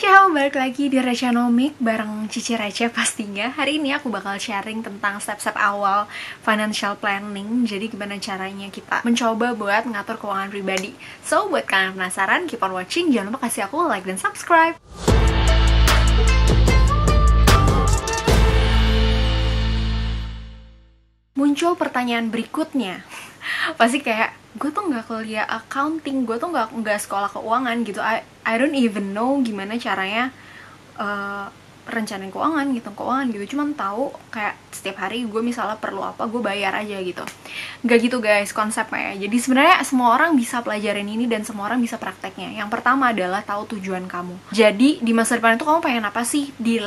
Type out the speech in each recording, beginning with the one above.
Ciao, balik lagi di Recenomik bareng Cici Receh pastinya. Hari ini aku bakal sharing tentang step-step awal financial planning. Jadi gimana caranya kita mencoba buat ngatur keuangan pribadi. So, buat kalian penasaran, keep on watching. Jangan lupa kasih aku like dan subscribe. Muncul pertanyaan berikutnya. Pasti kayak, gue tuh nggak kuliah accounting, gue tuh nggak sekolah keuangan gitu. I don't even know gimana caranya rencanain keuangan gitu. Cuman tahu kayak setiap hari gue misalnya perlu apa, gue bayar aja gitu. Nggak gitu guys konsepnya ya. Jadi sebenarnya semua orang bisa pelajarin ini dan semua orang bisa prakteknya. Yang pertama adalah tahu tujuan kamu. Jadi di masa depan itu kamu pengen apa sih? Di 5,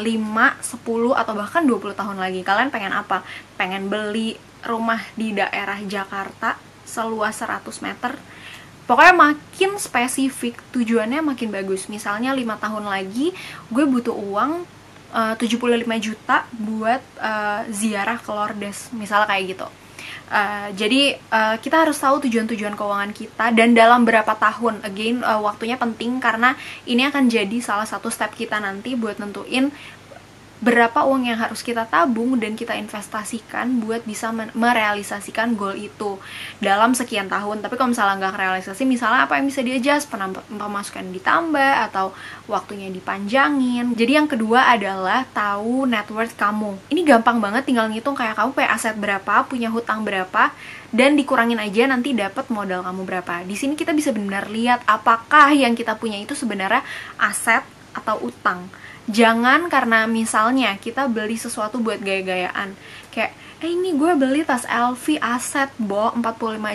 10 atau bahkan 20 tahun lagi kalian pengen apa? Pengen beli rumah di daerah Jakarta seluas 100 meter. Pokoknya makin spesifik, tujuannya makin bagus. Misalnya 5 tahun lagi gue butuh uang 75 juta buat ziarah ke Lourdes, misalnya kayak gitu. Jadi kita harus tahu tujuan-tujuan keuangan kita dan dalam berapa tahun. Again, waktunya penting karena ini akan jadi salah satu step kita nanti buat nentuin berapa uang yang harus kita tabung dan kita investasikan buat bisa merealisasikan goal itu dalam sekian tahun. Tapi kalau misalnya nggak realisasi, misalnya apa yang bisa di-adjust, pemasukan ditambah atau waktunya dipanjangin. Jadi yang kedua adalah tahu net worth kamu. Ini gampang banget, tinggal ngitung kayak kamu punya aset berapa, punya hutang berapa, dan dikurangin aja nanti dapat modal kamu berapa. Di sini kita bisa benar lihat apakah yang kita punya itu sebenarnya aset atau utang. Jangan karena misalnya kita beli sesuatu buat gaya-gayaan, kayak ini gue beli tas LV aset 45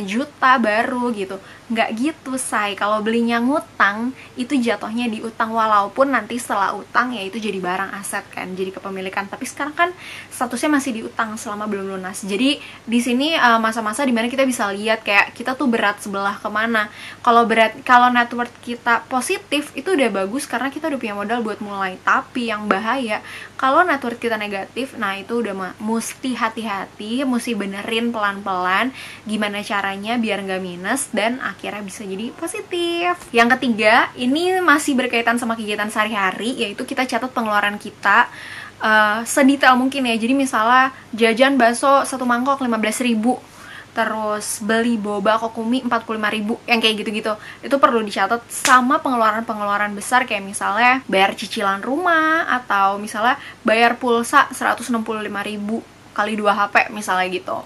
juta baru gitu. Nggak gitu say. Kalau belinya ngutang itu jatuhnya di utang, walaupun nanti setelah utang ya itu jadi barang aset kan, jadi kepemilikan. Tapi sekarang kan statusnya masih di utang selama belum lunas. Jadi di sini masa-masa dimana kita bisa lihat kayak kita tuh berat sebelah kemana. Kalau net worth kita positif itu udah bagus karena kita udah punya modal buat mulai. Tapi yang bahaya kalau net worth kita negatif, nah itu udah mesti hati-hati, mesti benerin pelan-pelan gimana caranya biar nggak minus dan akhirnya bisa jadi positif. Yang ketiga, ini masih berkaitan sama kegiatan sehari-hari, yaitu kita catat pengeluaran kita sedetail mungkin ya. Jadi misalnya jajan bakso 1 mangkok 15.000, terus beli boba kokumi 45.000, yang kayak gitu-gitu. Itu perlu dicatat sama pengeluaran-pengeluaran besar kayak misalnya bayar cicilan rumah atau misalnya bayar pulsa 165.000 kali 2 HP misalnya gitu.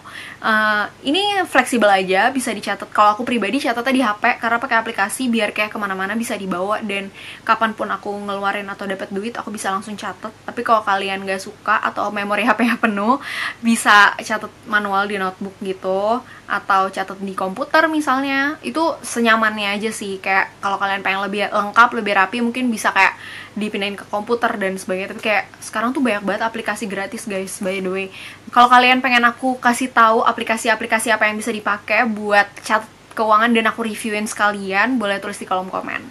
Ini fleksibel aja, bisa dicatat. Kalau aku pribadi catatnya di HP karena pakai aplikasi biar kayak kemana-mana bisa dibawa dan kapanpun aku ngeluarin atau dapat duit aku bisa langsung catat. Tapi kalau kalian gak suka atau memori HP-nya penuh, bisa catat manual di notebook gitu atau catat di komputer misalnya. Itu senyamannya aja sih. Kayak kalau kalian pengen lebih lengkap, lebih rapi, mungkin bisa kayak dipindahin ke komputer dan sebagainya. Tapi kayak sekarang tuh banyak banget aplikasi gratis guys, by the way. Kalau kalian pengen aku kasih tahu aplikasi-aplikasi apa yang bisa dipakai buat catat keuangan dan aku reviewin sekalian, boleh tulis di kolom komen.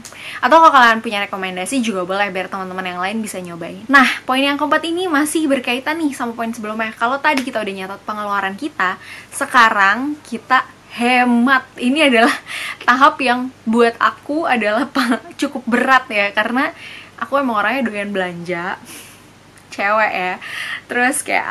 Atau kalau kalian punya rekomendasi juga boleh biar teman-teman yang lain bisa nyobain. Nah, poin yang keempat ini masih berkaitan nih sama poin sebelumnya. Kalau tadi kita udah nyatat pengeluaran kita, sekarang kita hemat. Ini adalah tahap yang buat aku adalah cukup berat ya, karena aku emang orangnya doyan belanja, cewek ya. Terus kayak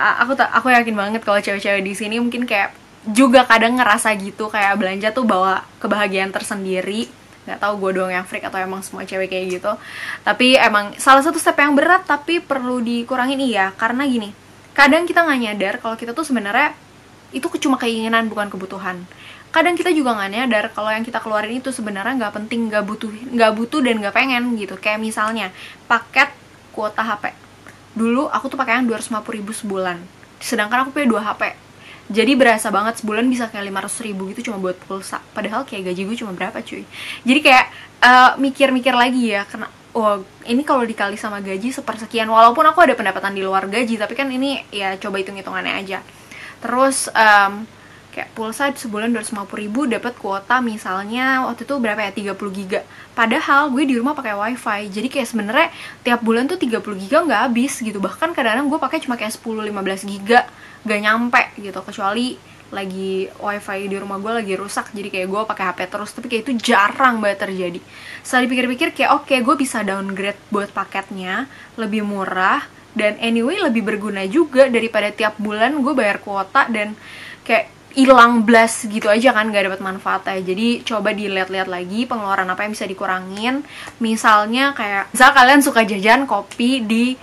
aku yakin banget kalau cewek-cewek di sini mungkin kayak juga kadang ngerasa gitu, kayak belanja tuh bawa kebahagiaan tersendiri. Nggak tahu gue doang yang freak atau emang semua cewek kayak gitu. Tapi emang salah satu step yang berat tapi perlu dikurangin iya, karena gini, kadang kita nggak nyadar kalau kita tuh sebenarnya itu cuma keinginan bukan kebutuhan. Kadang kita juga nggak nyadar kalau yang kita keluarin itu sebenarnya nggak penting, nggak butuh dan nggak pengen gitu. Kayak misalnya paket kuota HP. Dulu aku tuh pakai yang 250.000 sebulan, sedangkan aku punya 2 HP. Jadi berasa banget sebulan bisa kayak 500.000 gitu cuma buat pulsa. Padahal kayak gaji gue cuma berapa cuy. Jadi kayak mikir-mikir lagi ya, karena ini kalau dikali sama gaji sepersekian. Walaupun aku ada pendapatan di luar gaji, tapi kan ini ya coba hitung-hitungannya aja. Terus kayak pulsa sebulan 250.000 dapat kuota misalnya waktu itu berapa ya, 30 giga. Padahal gue di rumah pakai wifi, jadi kayak sebenarnya tiap bulan tuh 30 giga nggak habis gitu. Bahkan kadang-kadang gue pakai cuma kayak 10-15 giga, gak nyampe gitu, kecuali lagi wifi di rumah gue lagi rusak, jadi kayak gue pakai HP terus, tapi kayak itu jarang banget terjadi. Setelah dipikir-pikir kayak oke, gue bisa downgrade buat paketnya, lebih murah, dan anyway lebih berguna juga daripada tiap bulan gue bayar kuota dan kayak hilang blast gitu aja kan, gak dapat manfaatnya. Jadi coba dilihat-lihat lagi pengeluaran apa yang bisa dikurangin. Misalnya kayak, misal kalian suka jajan kopi di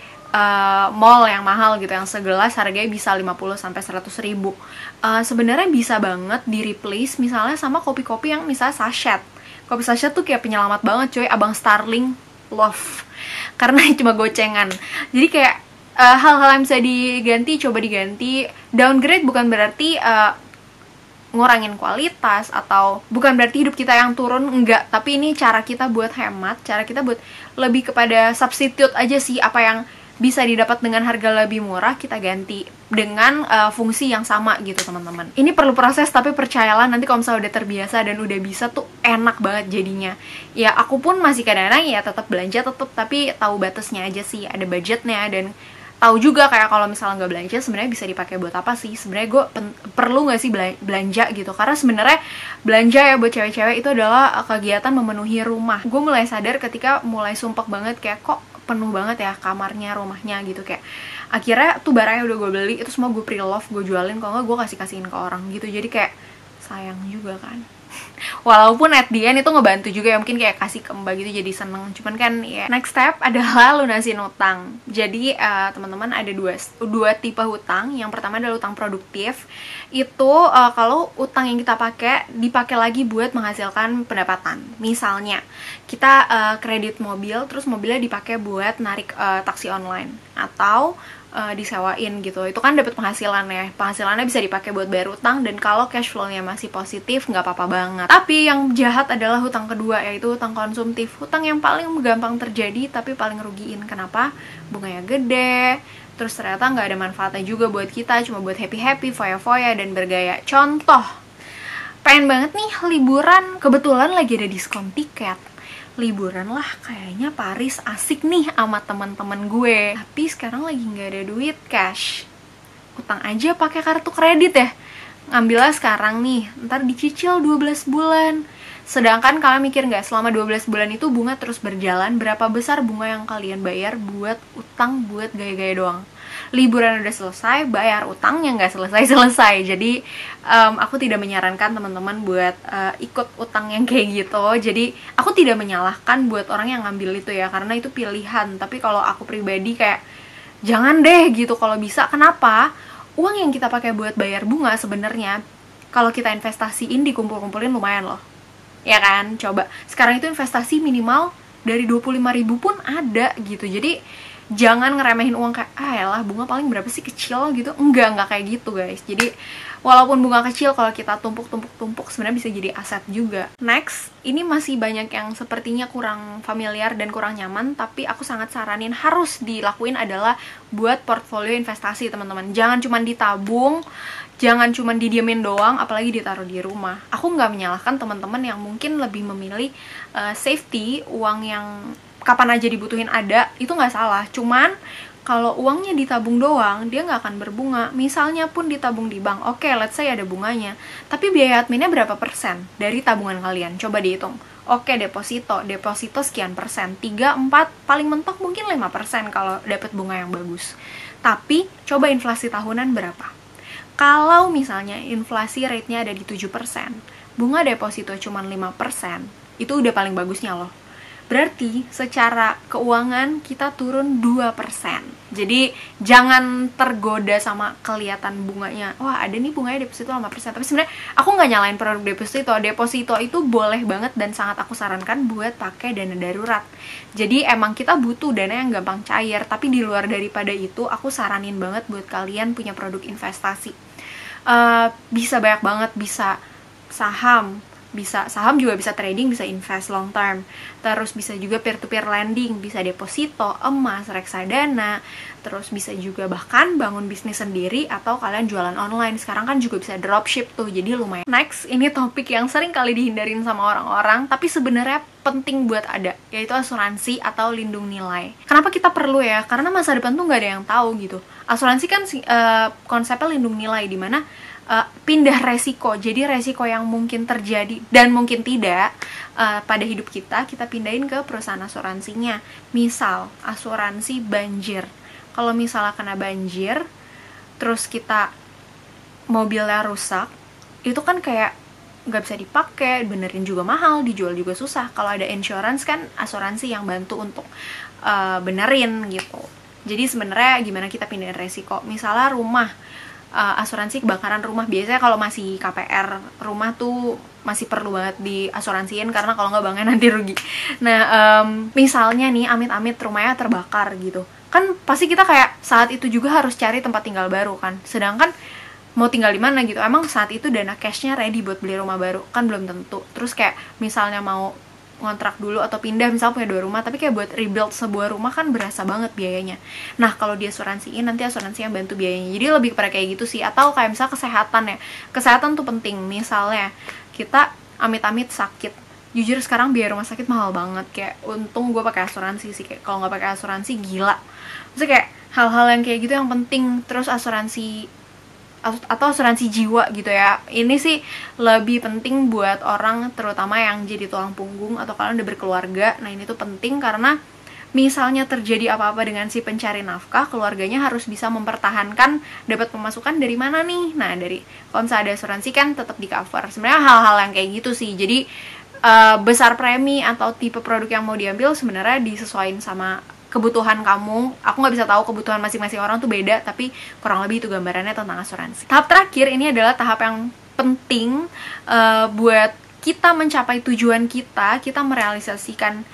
mall yang mahal gitu, yang segelas harganya bisa 50-100 ribu. Sebenarnya bisa banget di replace misalnya sama kopi-kopi yang misalnya sachet. Kopi sachet tuh kayak penyelamat banget coy, Abang Starling love, karena cuma gocengan. Jadi kayak hal-hal yang bisa diganti, coba diganti. Downgrade bukan berarti ngurangin kualitas atau bukan berarti hidup kita yang turun, enggak, tapi ini cara kita buat hemat, cara kita buat lebih kepada substitute aja sih. Apa yang bisa didapat dengan harga lebih murah kita ganti dengan fungsi yang sama gitu teman-teman. Ini perlu proses, tapi percayalah nanti kalau misalnya udah terbiasa dan udah bisa tuh enak banget jadinya. Ya aku pun masih kadang-kadang ya tetap belanja tetap, tapi tahu batasnya aja sih, ada budgetnya, dan tahu juga kayak kalau misalnya nggak belanja sebenarnya bisa dipakai buat apa sih. Sebenarnya gue perlu nggak sih belanja gitu, karena sebenarnya belanja ya buat cewek-cewek itu adalah kegiatan memenuhi rumah. Gue mulai sadar ketika mulai sumpek banget kayak kok penuh banget ya kamarnya, rumahnya gitu. Kayak akhirnya tuh barangnya udah gue beli itu semua gue pre-love, gue jualin, kalau nggak gue kasih-kasihin ke orang gitu. Jadi kayak sayang juga kan. Walaupun at the end itu ngebantu juga ya, mungkin kayak kasih ke mbak gitu jadi seneng. Cuman kan ya, next step adalah lunasin utang. Jadi teman-teman ada dua tipe hutang. Yang pertama adalah utang produktif. Itu kalau utang yang kita pakai dipakai lagi buat menghasilkan pendapatan. Misalnya kita kredit mobil, terus mobilnya dipakai buat narik taksi online atau disewain gitu, itu kan dapat penghasilan ya. Penghasilannya bisa dipakai buat bayar utang, dan kalau cash flow-nya masih positif nggak apa-apa banget. Tapi yang jahat adalah hutang kedua, yaitu hutang konsumtif. Hutang yang paling gampang terjadi tapi paling rugiin. Kenapa? Bunganya gede, terus ternyata nggak ada manfaatnya juga buat kita, cuma buat happy-happy, foya-foya, dan bergaya. Contoh, pengen banget nih liburan, kebetulan lagi ada diskon tiket. Liburan lah, kayaknya Paris asik nih sama teman-teman gue. Tapi sekarang lagi nggak ada duit cash. Utang aja pakai kartu kredit ya. Ngambilnya sekarang nih, ntar dicicil 12 bulan. Sedangkan kalian mikir nggak, selama 12 bulan itu bunga terus berjalan, berapa besar bunga yang kalian bayar buat utang, buat gaya-gaya doang. Liburan udah selesai, bayar utangnya nggak selesai-selesai. Jadi aku tidak menyarankan teman-teman buat ikut utang yang kayak gitu. Jadi aku tidak menyalahkan buat orang yang ngambil itu ya, karena itu pilihan. Tapi kalau aku pribadi kayak jangan deh gitu kalau bisa. Kenapa? Uang yang kita pakai buat bayar bunga sebenarnya kalau kita investasiin dikumpul-kumpulin lumayan loh. Ya kan? Coba sekarang itu investasi minimal dari 25.000 pun ada gitu. Jadi jangan ngeremehin uang kayak elah bunga paling berapa sih, kecil gitu. Enggak kayak gitu guys. Jadi walaupun bunga kecil, kalau kita tumpuk sebenarnya bisa jadi aset juga. Next, ini masih banyak yang sepertinya kurang familiar dan kurang nyaman, tapi aku sangat saranin harus dilakuin adalah buat portfolio investasi teman-teman. Jangan cuma ditabung, jangan cuma didiemin doang, apalagi ditaruh di rumah. Aku nggak menyalahkan teman-teman yang mungkin lebih memilih safety, uang yang kapan aja dibutuhin ada, itu nggak salah. Cuman kalau uangnya ditabung doang, dia nggak akan berbunga. Misalnya pun ditabung di bank, oke, let's say ada bunganya, tapi biaya adminnya berapa persen dari tabungan kalian? Coba dihitung. Oke, deposito sekian persen, 3, 4, paling mentok mungkin 5% kalau dapat bunga yang bagus. Tapi coba inflasi tahunan berapa? Kalau misalnya inflasi rate-nya ada di 7%, bunga deposito cuma 5%, itu udah paling bagusnya loh. Berarti secara keuangan kita turun 2%. Jadi jangan tergoda sama kelihatan bunganya. Wah, ada nih bunganya deposito 5%. Tapi sebenarnya aku nggak nyalain produk deposito. Deposito itu boleh banget dan sangat aku sarankan buat pakai dana darurat. Jadi emang kita butuh dana yang gampang cair. Tapi di luar daripada itu, aku saranin banget buat kalian punya produk investasi. Bisa banyak banget, bisa saham, juga bisa trading, bisa invest long term. Terus bisa juga peer-to-peer lending, bisa deposito, emas, reksadana. Terus bisa juga bahkan bangun bisnis sendiri atau kalian jualan online. Sekarang kan juga bisa dropship tuh, jadi lumayan. Next, ini topik yang sering kali dihindarin sama orang-orang, tapi sebenarnya penting buat ada, yaitu asuransi atau lindung nilai. Kenapa kita perlu ya? Karena masa depan tuh nggak ada yang tahu gitu. Asuransi kan konsepnya lindung nilai, dimana pindah resiko. Jadi resiko yang mungkin terjadi dan mungkin tidak pada hidup kita pindahin ke perusahaan asuransinya. Misal asuransi banjir. Kalau misalnya kena banjir, terus kita mobilnya rusak, itu kan kayak nggak bisa dipakai, benerin juga mahal, dijual juga susah. Kalau ada insurance kan asuransi yang bantu untuk benerin gitu. Jadi sebenarnya gimana kita pindahin resiko. Misalnya rumah, asuransi kebakaran rumah. Biasanya kalau masih KPR rumah tuh masih perlu banget diasuransiin, karena kalau nggak banknya nanti rugi. Nah, misalnya nih amit-amit rumahnya terbakar gitu, kan pasti kita kayak saat itu juga harus cari tempat tinggal baru kan. Sedangkan mau tinggal di mana gitu, emang saat itu dana cashnya ready buat beli rumah baru kan belum tentu. Terus kayak misalnya mau ngontrak dulu atau pindah, misalnya punya 2 rumah, tapi kayak buat rebuild sebuah rumah kan berasa banget biayanya. Nah, kalau diasuransiin, nanti asuransi yang bantu biayanya. Jadi lebih kepada kayak gitu sih. Atau kayak misalnya kesehatan ya, kesehatan tuh penting. Misalnya kita amit-amit sakit, jujur sekarang biaya rumah sakit mahal banget. Kayak untung gue pakai asuransi sih, kayak kalau nggak pakai asuransi gila. Maksudnya kayak hal-hal yang kayak gitu yang penting. Terus asuransi atau asuransi jiwa gitu ya, ini sih lebih penting buat orang terutama yang jadi tulang punggung atau kalian udah berkeluarga. Nah, ini tuh penting karena misalnya terjadi apa-apa dengan si pencari nafkah, keluarganya harus bisa mempertahankan dapat pemasukan dari mana nih. Nah, dari kalau misalnya ada asuransi kan tetap di cover. Sebenarnya hal-hal yang kayak gitu sih. Jadi besar premi atau tipe produk yang mau diambil sebenarnya disesuaikan sama kebutuhan kamu. Aku nggak bisa tahu kebutuhan masing-masing orang tuh beda, tapi kurang lebih itu gambarannya tentang asuransi. Tahap terakhir ini adalah tahap yang penting buat kita mencapai tujuan kita merealisasikan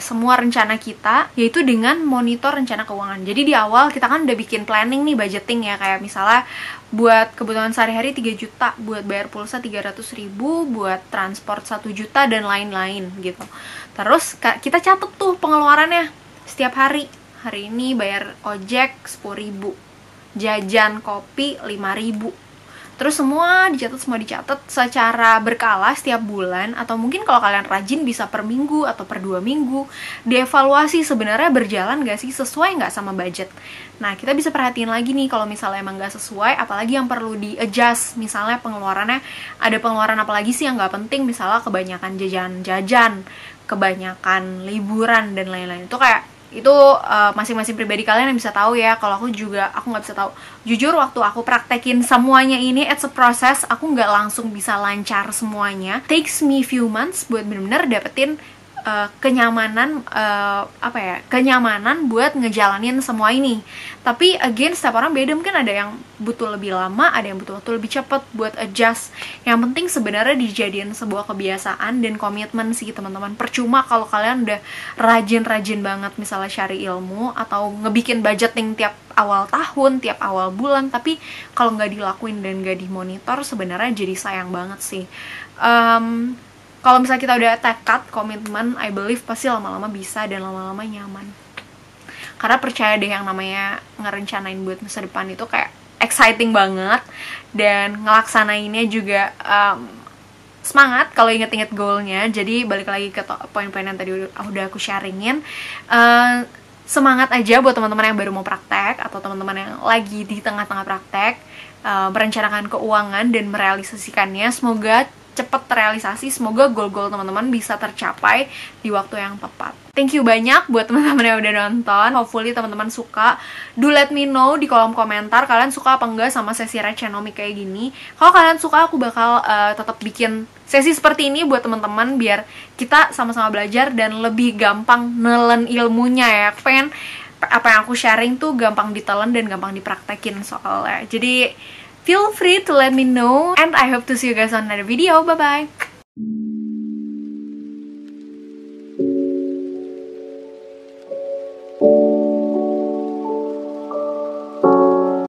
semua rencana kita, yaitu dengan monitor rencana keuangan. Jadi di awal kita kan udah bikin planning nih, budgeting ya, kayak misalnya buat kebutuhan sehari-hari 3 juta, buat bayar pulsa 300.000, buat transport 1 juta, dan lain-lain gitu. Terus kita catat tuh pengeluarannya setiap hari. Hari ini bayar ojek 10.000, jajan kopi 5.000. Terus semua dicatat secara berkala setiap bulan, atau mungkin kalau kalian rajin bisa per minggu atau per 2 minggu. Dievaluasi sebenarnya berjalan gak sih, sesuai gak sama budget. Nah, kita bisa perhatiin lagi nih kalau misalnya emang gak sesuai, apalagi yang perlu di-adjust. Misalnya pengeluarannya, ada pengeluaran apalagi sih yang gak penting, misalnya kebanyakan jajan-jajan, kebanyakan liburan, dan lain-lain. Itu kayak itu masing-masing pribadi kalian yang bisa tahu ya. Kalau aku nggak bisa tahu. Jujur waktu aku praktekin semuanya ini, it's a process. Aku nggak langsung bisa lancar semuanya. Takes me few months buat bener-bener dapetin kenyamanan kenyamanan buat ngejalanin semua ini. Tapi again, setiap orang beda. Mungkin ada yang butuh lebih lama, ada yang butuh waktu lebih cepat buat adjust. Yang penting sebenarnya dijadiin sebuah kebiasaan dan komitmen sih teman-teman. Percuma kalau kalian udah rajin-rajin banget misalnya cari ilmu atau ngebikin budgeting tiap awal tahun, tiap awal bulan, tapi kalau nggak dilakuin dan nggak dimonitor, sebenarnya jadi sayang banget sih. Kalau misalnya kita udah tekad, komitmen, I believe pasti lama-lama bisa dan lama-lama nyaman. Karena percaya deh, yang namanya ngerencanain buat masa depan itu kayak exciting banget, dan ngelaksanainnya juga semangat kalau inget-inget goalnya. Jadi balik lagi ke poin-poin yang tadi udah aku sharingin. Semangat aja buat teman-teman yang baru mau praktek atau teman-teman yang lagi di tengah-tengah praktek, merencanakan keuangan dan merealisasikannya. Semoga cepat terrealisasi, semoga goal-goal teman-teman bisa tercapai di waktu yang tepat. Thank you banyak buat teman-teman yang udah nonton. Hopefully teman-teman suka. Do let me know di kolom komentar kalian suka apa enggak sama sesi Rechenomics kayak gini. Kalau kalian suka, aku bakal tetap bikin sesi seperti ini buat teman-teman biar kita sama-sama belajar dan lebih gampang nelen ilmunya ya. Aku pengen apa yang aku sharing tuh gampang ditelan dan gampang dipraktekin soalnya. Jadi feel free to let me know, and I hope to see you guys on another video. Bye bye.